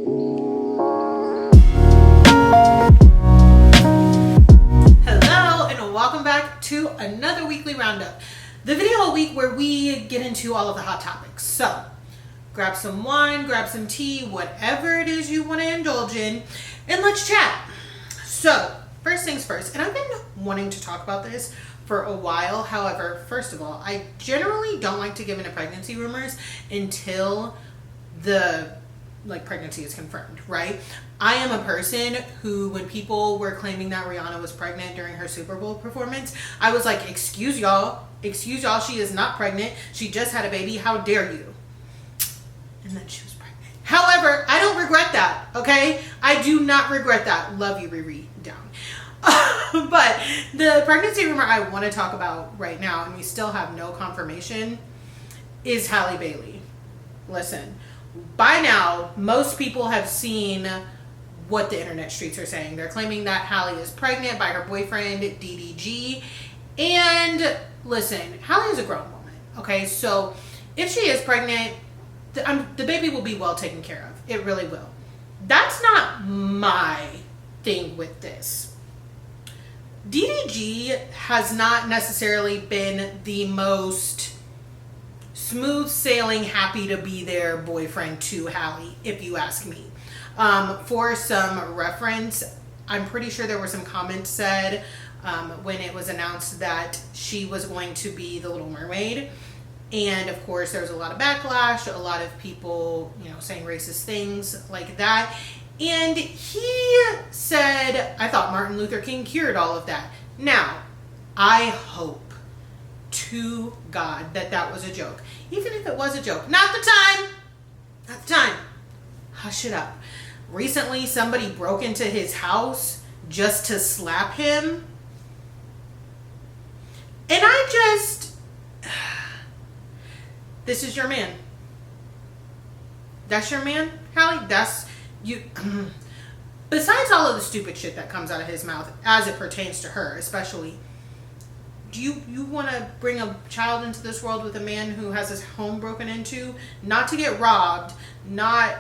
Hello and welcome back to another weekly roundup. The video a week where we get into all of the hot topics. So grab some wine, grab some tea, whatever it is you want to indulge in, and let's chat. So first things first, and I've been wanting to talk about this for a while. However, first of all, I generally don't like to give into pregnancy rumors until the pregnancy is confirmed, right? I am a person who, when people were claiming that Rihanna was pregnant during her Super Bowl performance, I was like, excuse y'all, she is not pregnant. She just had a baby. How dare you? And then she was pregnant. However, I don't regret that, okay? I do not regret that. Love you, Riri, down. But the pregnancy rumor I want to talk about right now, and we still have no confirmation, is Halle Bailey. Listen, by now, most people have seen what the internet streets are saying. They're claiming that Halle is pregnant by her boyfriend, DDG. And listen, Halle is a grown woman, okay? So if she is pregnant, the baby will be well taken care of. It really will. That's not my thing with this. DDG has not necessarily been the most smooth sailing, happy to be there boyfriend to Halle, if you ask me. For some reference, I'm pretty sure there were some comments said when it was announced that she was going to be the Little Mermaid. And of course, there was a lot of backlash, a lot of people, saying racist things like that. And he said, I thought Martin Luther King cured all of that. Now, I hope to God that was a joke. Even if it was a joke. Not the time. Hush it up. Recently, somebody broke into his house just to slap him. And this is your man. That's your man, Halle? That's you. Besides all of the stupid shit that comes out of his mouth as it pertains to her, especially, do you want to bring a child into this world with a man who has his home broken into, not to get robbed, not,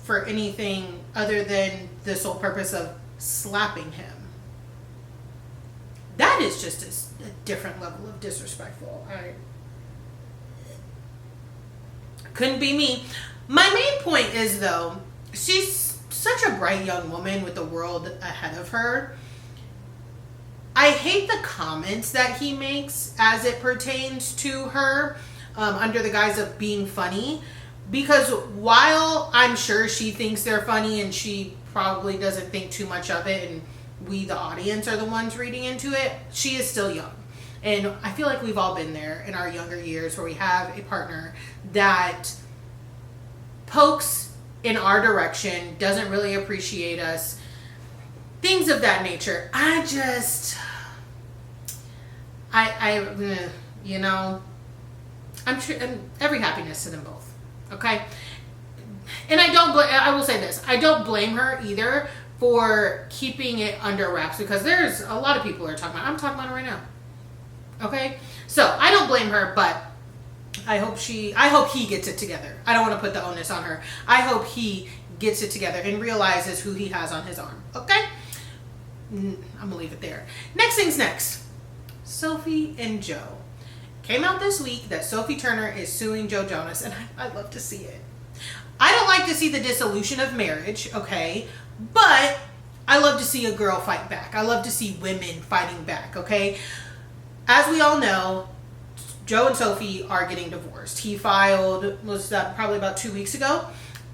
for anything other than the sole purpose of slapping him? That is just a different level of disrespectful. Couldn't be me. My main point is, though, she's such a bright young woman with the world ahead of her. I hate the comments that he makes as it pertains to her under the guise of being funny. Because while I'm sure she thinks they're funny and she probably doesn't think too much of it, and we, the audience, are the ones reading into it, she is still young. And I feel like we've all been there in our younger years where we have a partner that pokes in our direction, doesn't really appreciate us, things of that nature. I'm every happiness to them both, okay? And I will say this, I don't blame her either for keeping it under wraps, because there's a lot of people who are talking about, I'm talking about it right now. Okay, so I don't blame her, but I hope he gets it together. I don't want to put the onus on her. I hope he gets it together and realizes who he has on his arm. Okay, I'm gonna leave it there. Next things next. Sophie and Joe. Came out this week that Sophie Turner is suing Joe Jonas, and I love to see it. I don't like to see the dissolution of marriage, okay, but I love to see a girl fight back. I love to see women fighting back, okay? As we all know, Joe and Sophie are getting divorced. He filed, was that probably about 2 weeks ago?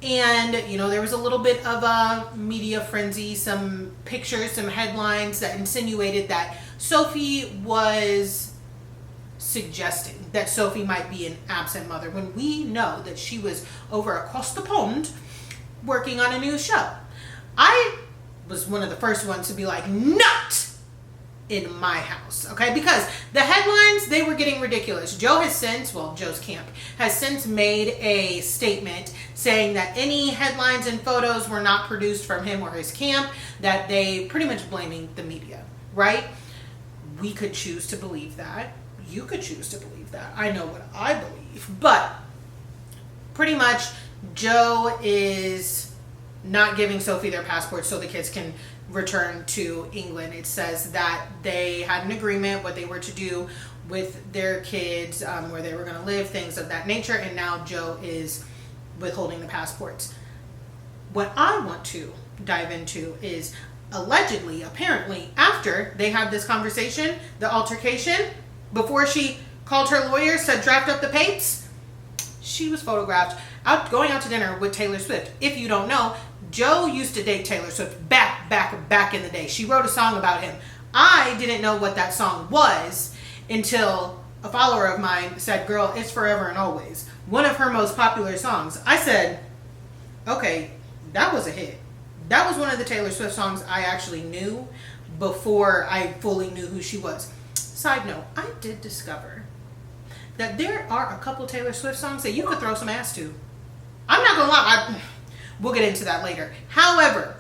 And, there was a little bit of a media frenzy, some pictures, some headlines that insinuated that Sophie was suggesting that Sophie might be an absent mother, when we know that she was over across the pond working on a new show. I was one of the first ones to be like, not in my house, okay? Because the headlines, they were getting ridiculous. Joe's camp has since made a statement saying that any headlines and photos were not produced from him or his camp, that they pretty much blaming the media, right? We could choose to believe that. You could choose to believe that. I know what I believe. But pretty much Joe is not giving Sophie their passports so the kids can return to England. It says that they had an agreement what they were to do with their kids, where they were going to live, things of that nature, and now Joe is withholding the passports. What I want to dive into is allegedly, apparently, after they had this conversation, the altercation, before she called her lawyer, said draft up the papes, she was photographed going out to dinner with Taylor Swift. If you don't know, Joe used to date Taylor Swift back in the day. She wrote a song about him. I didn't know what that song was until a follower of mine said, girl, it's Forever and Always, one of her most popular songs. I said, okay, that was a hit. That was one of the Taylor Swift songs I actually knew before I fully knew who she was. Side note, I did discover that there are a couple Taylor Swift songs that you could throw some ass to. I'm not gonna lie, we'll get into that later. However,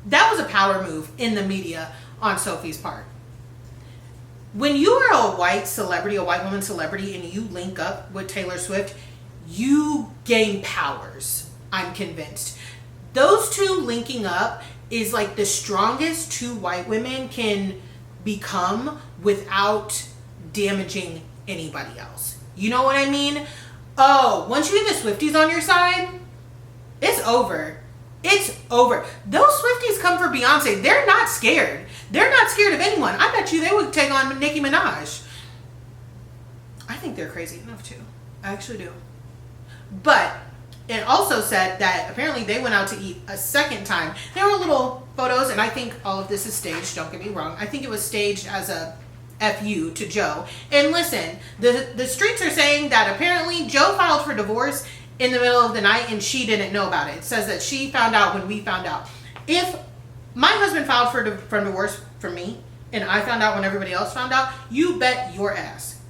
that was a power move in the media on Sophie's part. When you are a white celebrity, a white woman celebrity, and you link up with Taylor Swift, you gain powers, I'm convinced. Those two linking up is like the strongest two white women can become without damaging anybody else. You know what I mean? Oh, once you get the Swifties on your side, it's over. It's over. Those Swifties come for Beyonce. They're not scared. They're not scared of anyone. I bet you they would take on Nicki Minaj. I think they're crazy enough to. I actually do. But it also said that apparently they went out to eat a second time. There were little photos, and I think all of this is staged. Don't get me wrong. I think it was staged as a FU to Joe. And listen, the streets are saying that apparently Joe filed for divorce in the middle of the night and she didn't know about it. It says that she found out when we found out. If my husband filed for divorce for me and I found out when everybody else found out, you bet your ass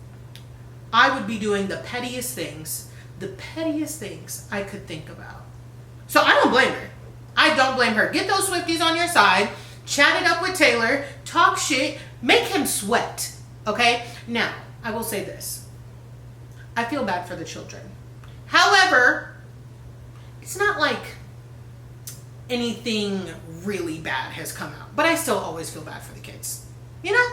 I would be doing the pettiest things I could think about. So I don't blame her. I don't blame her. Get those Swifties on your side, chat it up with Taylor, talk shit, make him sweat. Okay? Now, I will say this. I feel bad for the children. However, it's not like anything really bad has come out. But I still always feel bad for the kids. You know?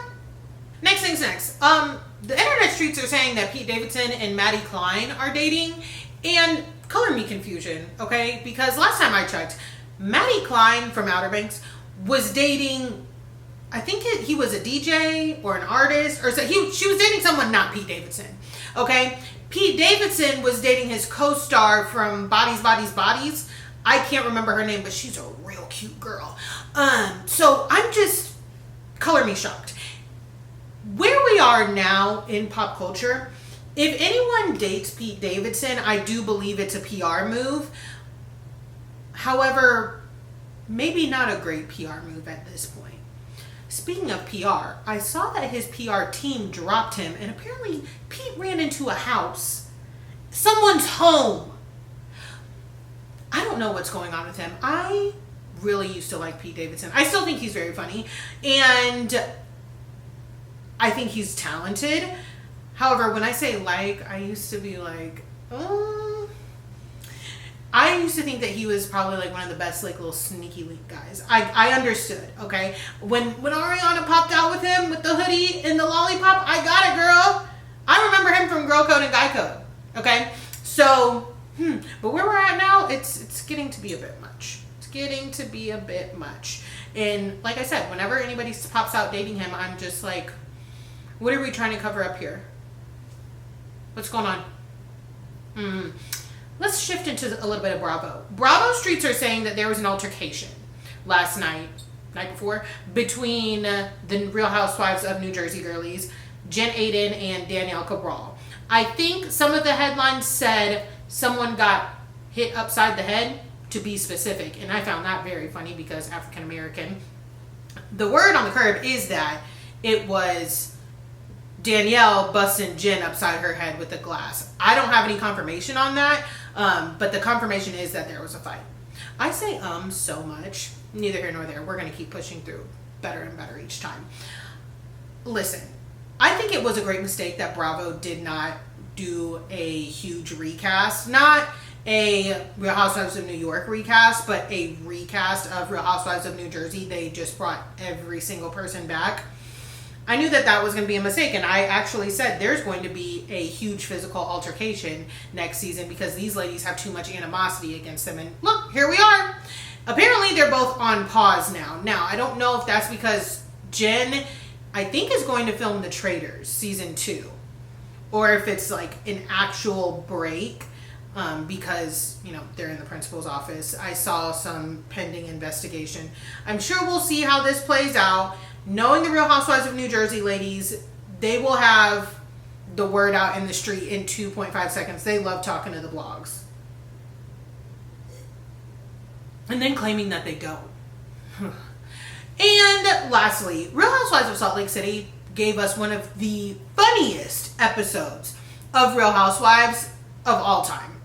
Next thing's next. The internet streets are saying that Pete Davidson and Maddie Klein are dating. And color me confusion, okay? Because last time I checked, Maddie Klein from Outer Banks was dating, I think he was a DJ or an artist, or so she was dating someone not Pete Davidson, okay? Pete Davidson was dating his co-star from Bodies, Bodies, Bodies. I can't remember her name, but she's a real cute girl. So I'm just, color me shocked. Where we are now in pop culture, if anyone dates Pete Davidson, I do believe it's a PR move. However, maybe not a great PR move at this point. Speaking of PR, I saw that his PR team dropped him, and apparently Pete ran into a house, someone's home. I don't know what's going on with him. I really used to like Pete Davidson. I still think he's very funny, and I think he's talented. However, when I say like, I used to be like, I used to think that he was probably like one of the best like little sneaky link guys. I understood, okay? When Ariana popped out with him with the hoodie and the lollipop, I got it, girl. I remember him from Girl Code and Guy Code, okay? So, but where we're at now, it's getting to be a bit much. It's getting to be a bit much. And like I said, whenever anybody pops out dating him, I'm just like, what are we trying to cover up here? What's going on? Let's shift into a little bit of Bravo. Bravo streets are saying that there was an altercation last night before, between the Real Housewives of New Jersey girlies, Jen Aiden and Danielle Cabral. I think some of the headlines said someone got hit upside the head, to be specific, and I found that very funny because African American. The word on the curb is that it was Danielle busting Jen upside her head with a glass. I don't have any confirmation on that, but the confirmation is that there was a fight. I say so much. Neither here nor there. We're going to keep pushing through better and better each time. Listen, I think it was a great mistake that Bravo did not do a huge recast. Not a Real Housewives of New York recast, but a recast of Real Housewives of New Jersey. They just brought every single person back. I knew that that was going to be a mistake, and I actually said there's going to be a huge physical altercation next season because these ladies have too much animosity against them. And look, here we are. Apparently, they're both on pause now. Now, I don't know if that's because Jen, I think, is going to film The Traitors season 2, or if it's like an actual break because, you know, they're in the principal's office. I saw some pending investigation. I'm sure we'll see how this plays out. Knowing the Real Housewives of New Jersey ladies, they will have the word out in the street in 2.5 seconds. They love talking to the blogs. And then claiming that they don't. And lastly, Real Housewives of Salt Lake City gave us one of the funniest episodes of Real Housewives of all time.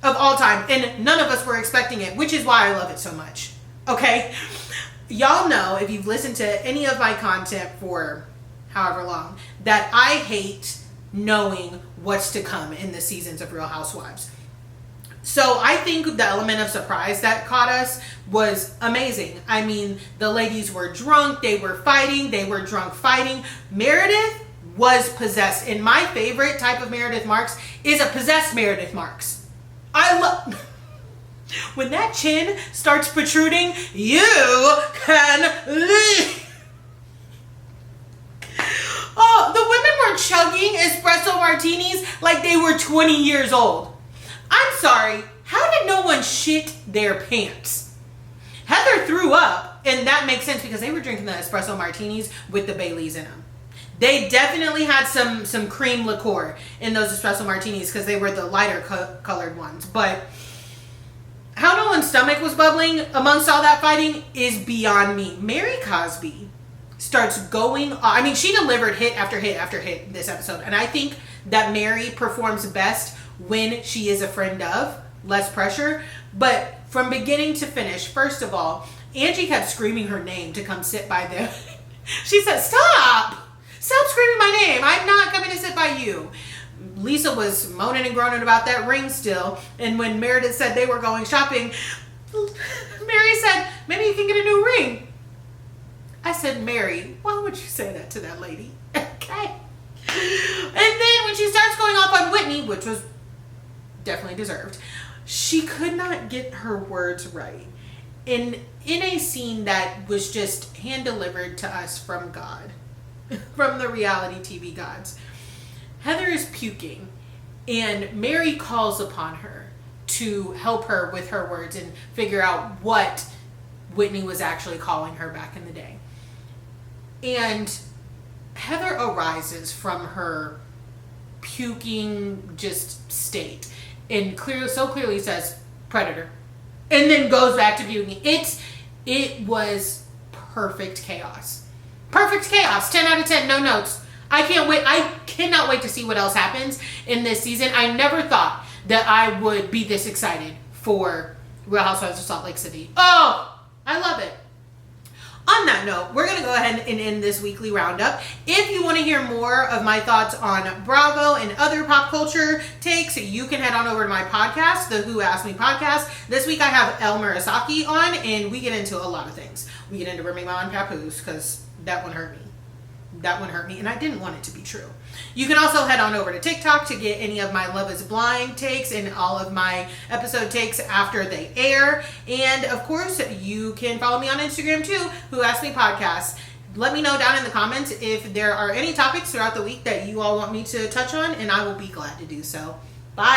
Of all time. And none of us were expecting it, which is why I love it so much. Okay? Y'all know, if you've listened to any of my content for however long, that I hate knowing what's to come in the seasons of Real Housewives. So I think the element of surprise that caught us was amazing. I mean, the ladies were drunk, they were fighting, they were drunk fighting. Meredith was possessed. And my favorite type of Meredith Marks is a possessed Meredith Marks. I love... When that chin starts protruding, you can leave. Oh, the women were chugging espresso martinis like they were 20 years old. I'm sorry, how did no one shit their pants? Heather threw up, and that makes sense because they were drinking the espresso martinis with the Baileys in them. They definitely had some cream liqueur in those espresso martinis because they were the lighter colored ones. But how no one's stomach was bubbling amongst all that fighting is beyond me. Mary Cosby starts going... I mean, she delivered hit after hit after hit this episode. And I think that Mary performs best when she is a friend of. Less pressure. But from beginning to finish, first of all, Angie kept screaming her name to come sit by them. She said, stop! Stop screaming my name. I'm not coming to sit by you. Lisa was moaning and groaning about that ring still. And when Meredith said they were going shopping, Mary said, maybe you can get a new ring. I said, Mary, why would you say that to that lady? Okay. And then when she starts going off on Whitney, which was definitely deserved, she could not get her words right. In a scene that was just hand-delivered to us from God, from the reality TV gods. Heather is puking, and Mary calls upon her to help her with her words and figure out what Whitney was actually calling her back in the day. And Heather arises from her puking just state and so clearly says, predator, and then goes back to puking. It was perfect chaos. Perfect chaos. 10 out of 10, no notes. I can't wait. I cannot wait to see what else happens in this season. I never thought that I would be this excited for Real Housewives of Salt Lake City. Oh, I love it. On that note, we're going to go ahead and end this weekly roundup. If you want to hear more of my thoughts on Bravo and other pop culture takes, you can head on over to my podcast, the Who Asked Me podcast. This week I have El Murasaki on, and we get into a lot of things. We get into Remy Ma and Papoose, because that one hurt me. That one hurt me, and I didn't want it to be true. You can also head on over to TikTok to get any of my Love is Blind takes and all of my episode takes after they air. And of course, you can follow me on Instagram too, Who Asked Me Podcast. Let me know down in the comments if there are any topics throughout the week that you all want me to touch on, and I will be glad to do so.